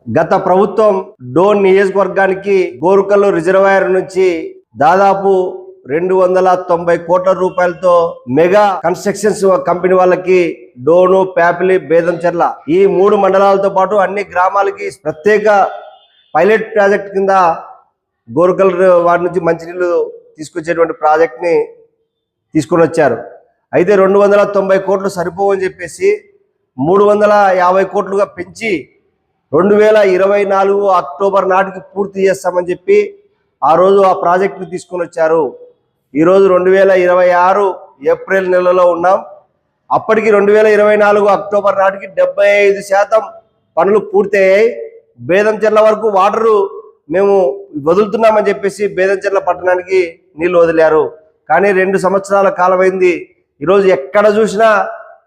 గత ప్రభుత్వం డోన్ నియోజకవర్గానికి గోరుకల్లు రిజర్వాయర్ నుంచి దాదాపు 290 కోట్ల రూపాయలతో మెగా కన్స్ట్రక్షన్స్ కంపెనీ వాళ్ళకి డోను, ప్యాపిలి, బేదంచెర్ల ఈ 3 మండలాలతో పాటు అన్ని గ్రామాలకి ప్రత్యేక పైలట్ ప్రాజెక్ట్ కింద గోరుకల్లు వారి నుంచి మంచినీళ్ళు తీసుకొచ్చేటువంటి ప్రాజెక్ట్ ని తీసుకొని వచ్చారు. అయితే 290 కోట్లు సరిపోవని చెప్పేసి 350 కోట్లుగా పెంచి 2024 అక్టోబర్ నాటికి పూర్తి చేస్తామని చెప్పి ఆ రోజు ఆ ప్రాజెక్టును తీసుకొని వచ్చారు. ఈరోజు 2026 ఏప్రిల్ నెలలో ఉన్నాం. అప్పటికి 2024 అక్టోబర్ నాటికి 75% పనులు పూర్తయ్యాయి. బేదంచెర్ల వరకు వాటరు మేము వదులుతున్నామని చెప్పేసి బేదంచెర్ల పట్టణానికి నీళ్లు వదిలారు. కానీ 2 సంవత్సరాల కాలమైంది. ఈరోజు ఎక్కడ చూసినా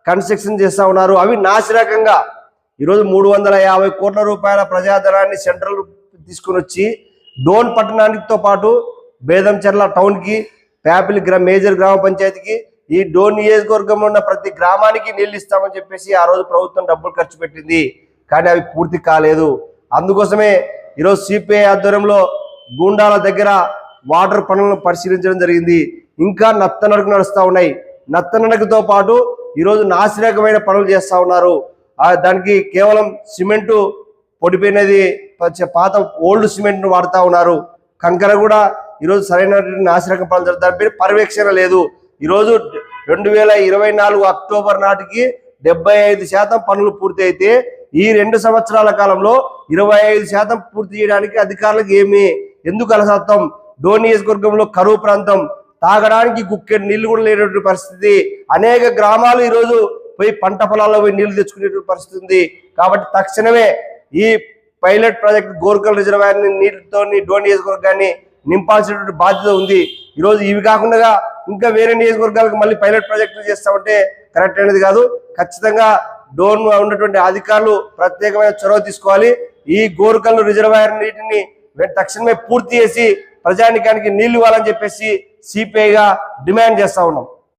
కన్స్ట్రక్షన్ చేస్తూ ఉన్నారు. అవి నాసిరకంగా ఈరోజు 350 కోట్ల రూపాయల ప్రజాధనాన్ని సెంట్రల్ తీసుకుని వచ్చి డోన్ పట్టణానికితో పాటు బేదంచెర్ల టౌన్కి, ప్యాపిలి మేజర్ గ్రామ పంచాయతీకి, ఈ డోన్ నియోజకవర్గంలో ఉన్న ప్రతి గ్రామానికి నీళ్ళు ఇస్తామని చెప్పేసి ఆ రోజు ప్రభుత్వం డబ్బులు ఖర్చు పెట్టింది. కానీ అవి పూర్తి కాలేదు. అందుకోసమే ఈరోజు సిపిఐ ఆధ్వర్యంలో గూండాల దగ్గర వాటర్ పనులను పరిశీలించడం జరిగింది. ఇంకా నత్తనడకు నడుస్తూ ఉన్నాయి. నత్తనడకతో పాటు ఈరోజు నాసిరకమైన పనులు చేస్తూ ఉన్నారు. దానికి కేవలం సిమెంటు పొడిపోయినది పాత ఓల్డ్ సిమెంట్ ను వాడుతూ ఉన్నారు. కంకర కూడా ఈరోజు సరైన నాసిరకం పనులు జరుగుతాయి. దానిపై పర్యవేక్షణ లేదు. ఈరోజు 2024 అక్టోబర్ నాటికి 75% పనులు పూర్తి అయితే ఈ 2 సంవత్సరాల కాలంలో 25% పూర్తి చేయడానికి అధికారులకు ఎందుకు అలసత్వం? డోన్ నియోజకవర్గంలో కరువు ప్రాంతం, తాగడానికి గుక్కెడు నీళ్లు కూడా లేనటువంటి పరిస్థితి. అనేక గ్రామాలు ఈరోజు పోయి పంట పొలాల్లో పోయి నీళ్లు తెచ్చుకునేటువంటి పరిస్థితి ఉంది. కాబట్టి తక్షణమే ఈ పైలట్ ప్రాజెక్ట్ గోరుకల్ రిజర్వాయర్ నీటితో డోన్ నియోజకవర్గాన్ని నింపాల్సినటువంటి బాధ్యత ఉంది. ఈరోజు ఇవి కాకుండా ఇంకా వేరే నియోజకవర్గాలకు మళ్ళీ పైలట్ ప్రాజెక్టులు చేస్తామంటే కరెక్ట్ అనేది కాదు. ఖచ్చితంగా డోన్ ఉన్నటువంటి అధికారులు ప్రత్యేకమైన చొరవ తీసుకోవాలి. ఈ గోరుకల్లు రిజర్వాయర్ నీటిని తక్షణమే పూర్తి చేసి ప్రజానికానికి నీళ్లు ఇవ్వాలని చెప్పేసి సిపిఐగా డిమాండ్ చేస్తా ఉన్నాం.